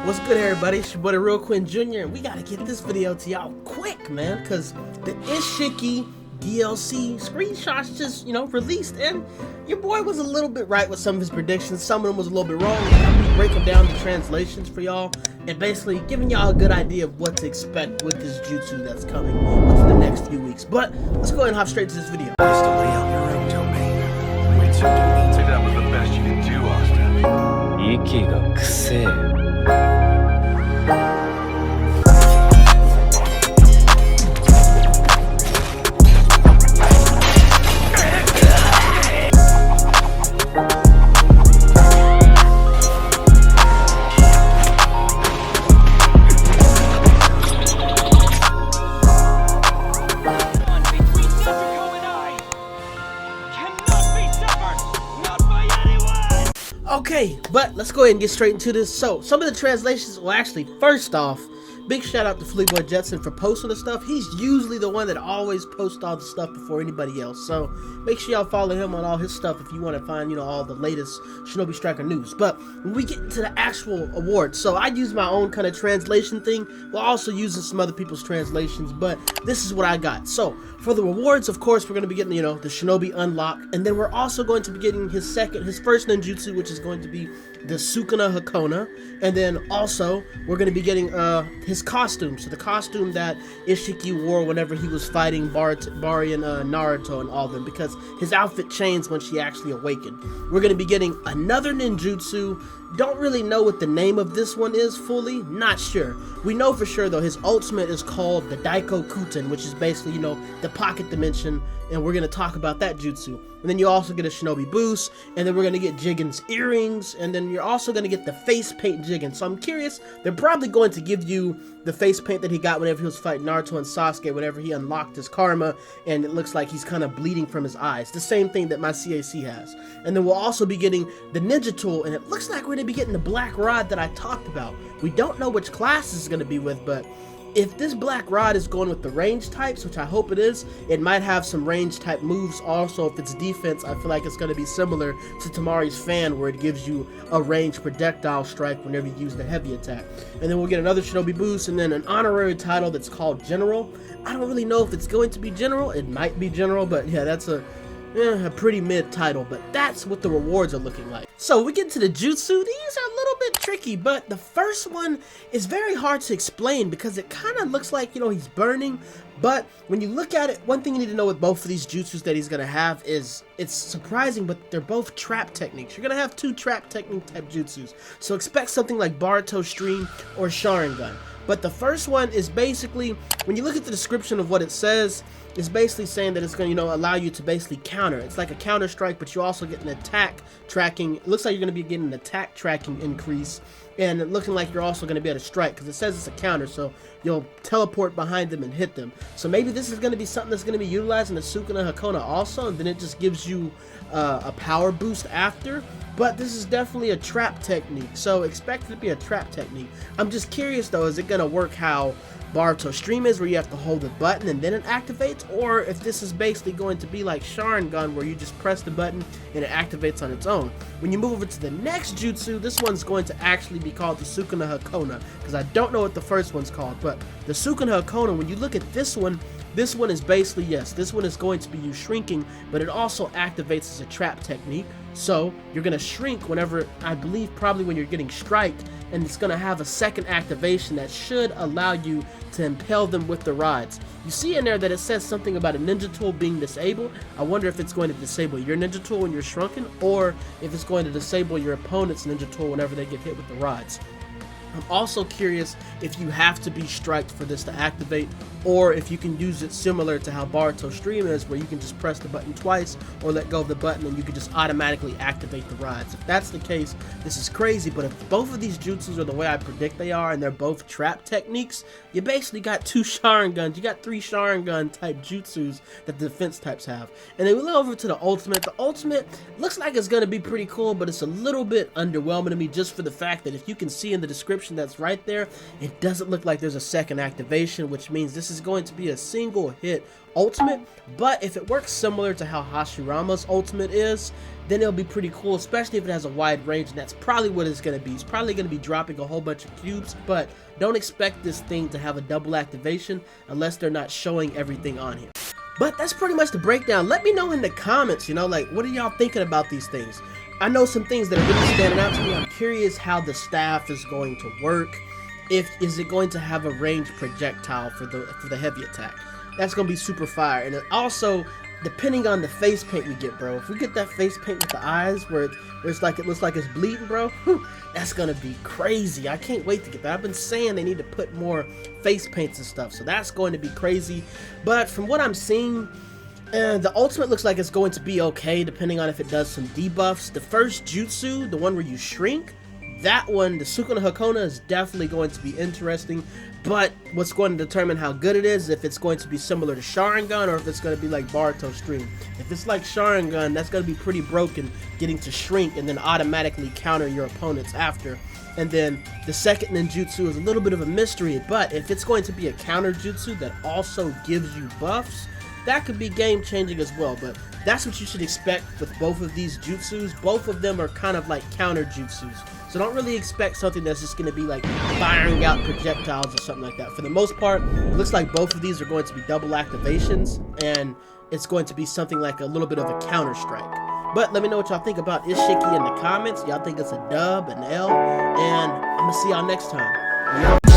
What's good, everybody? It's your buddy Real Quinn Jr. and we gotta get this video to y'all quick, man, because the Isshiki DLC screenshots just, released, and your boy was a little bit right with some of his predictions. Some of them was a little bit wrong. I'm breaking down the translations for y'all and basically giving y'all a good idea of what to expect with this jutsu that's coming within the next few weeks. But let's go ahead and hop straight to this video. Just to lay out your own domain. We took it. Say that was the best you could do, Austin. 息がくせえ Okay, but let's go ahead and get straight into this. So, some of the translations, well, actually, first off, big shout out to Fleetboy Jetson for posting the stuff. He's usually the one that always posts all the stuff before anybody else. So, make sure y'all follow him on all his stuff if you want to find, all the latest Shinobi Striker news. But when we get into the actual awards, so I use my own kind of translation thing while also using some other people's translations, but this is what I got. So, for the rewards, of course, we're going to be getting, the Shinobi Unlock, and then we're also going to be getting his first ninjutsu, which is going to be the Sukuna Hakona, and then also we're going to be getting his costume, so the costume that Isshiki wore whenever he was fighting Bari and Naruto and all of them, because his outfit changed when she actually awakened. We're going to be getting another ninjutsu. Don't really know what the name of this one is fully, not sure. We know for sure though his ultimate is called the Daiko Kuten, which is basically, the pocket dimension, and we're going to talk about that jutsu. And then you also get a Shinobi boost, and then we're going to get Jigen's earrings, and then you're also going to get the face paint Jigen. So I'm curious, they're probably going to give you the face paint that he got whenever he was fighting Naruto and Sasuke, whenever he unlocked his karma, and it looks like he's kind of bleeding from his eyes. The same thing that my CAC has. And then we'll also be getting the ninja tool, and it looks like we're going to be getting the black rod that I talked about. We don't know which class this is going to be with, but if this black rod is going with the range types, which I hope it is, it might have some range type moves. Also, if it's defense, I feel like it's going to be similar to Tamari's fan, where it gives you a range projectile strike whenever you use the heavy attack. And then we'll get another Shinobi boost, and then an honorary title that's called General. I don't really know if it's going to be General. It might be General, but yeah, that's a pretty mid title, but that's what the rewards are looking like. So we get to the jutsu. These are a little bit tricky, but the first one is very hard to explain because it kind of looks like, he's burning, but when you look at it, one thing you need to know with both of these jutsus that he's going to have is, it's surprising, but they're both trap techniques. You're going to have two trap technique type jutsus, so expect something like Boruto Stream or Sharingan. But the first one is basically, when you look at the description of what it says, it's basically saying that it's going to, allow you to basically counter. It's like a counter strike, but you also get an attack tracking. It looks like you're going to be getting an attack tracking increase, and looking like you're also going to be able to strike, because it says it's a counter, so you'll teleport behind them and hit them. So maybe this is going to be something that's going to be utilizing the Sukuna Hakona also, and then it just gives you a power boost after. But this is definitely a trap technique, so expect it to be a trap technique. I'm just curious though, is it going to work how Boruto Stream is, where you have to hold the button and then it activates, or if this is basically going to be like Sharingan, where you just press the button and it activates on its own. When you move over to the next jutsu, this one's going to actually be called the Sukuna Hakona, because I don't know what the first one's called, but the Sukuna Hakona, when you look at this one is basically, yes, this one is going to be you shrinking, but it also activates as a trap technique. So you're going to shrink whenever, I believe probably when you're getting striked, and it's going to have a second activation that should allow you to impale them with the rods. You see in there that it says something about a ninja tool being disabled. I wonder if it's going to disable your ninja tool when you're shrunken, or if it's going to disable your opponent's ninja tool whenever they get hit with the rods. I'm also curious if you have to be striked for this to activate, or if you can use it similar to how Boruto Stream is, where you can just press the button twice or let go of the button and you can just automatically activate the rods. If that's the case, this is crazy, but if both of these jutsus are the way I predict they are, and they're both trap techniques, you basically got two Sharingans. You got three Sharingan type jutsus that the defense types have. And then we look over to the ultimate. The ultimate looks like it's going to be pretty cool, but it's a little bit underwhelming to me, just for the fact that if you can see in the description, description that's right there, it doesn't look like there's a second activation, which means this is going to be a single hit ultimate. But if it works similar to how Hashirama's ultimate is, then it'll be pretty cool, especially if it has a wide range, and that's probably what it's going to be. It's probably going to be dropping a whole bunch of cubes, but don't expect this thing to have a double activation unless they're not showing everything on here. But that's pretty much the breakdown. Let me know in the comments, you know, like, what are y'all thinking about these things? I know some things that are really standing out to me. I'm curious how the staff is going to work. Is it going to have a ranged projectile for the heavy attack? That's going to be super fire. And also, depending on the face paint we get, bro. If we get that face paint with the eyes where it's like, it looks like it's bleeding, bro, that's going to be crazy. I can't wait to get that. I've been saying they need to put more face paints and stuff, so that's going to be crazy. But from what I'm seeing, the ultimate looks like it's going to be okay, depending on if it does some debuffs. The first jutsu, the one where you shrink, that one, the Sukuna Hakona, is definitely going to be interesting. But what's going to determine how good it is if it's going to be similar to Sharingan or if it's going to be like Boruto Stream. If it's like Sharingan, that's going to be pretty broken, getting to shrink and then automatically counter your opponents after. And then the second ninjutsu is a little bit of a mystery, but if it's going to be a counter jutsu that also gives you buffs, that could be game changing as well. But that's what you should expect with both of these jutsus. Both of them are kind of like counter jutsus. So don't really expect something that's just going to be like firing out projectiles or something like that. For the most part, it looks like both of these are going to be double activations, and it's going to be something like a little bit of a counter strike. But let me know what y'all think about Isshiki in the comments. Y'all think it's a dub, an L, and I'm going to see y'all next time.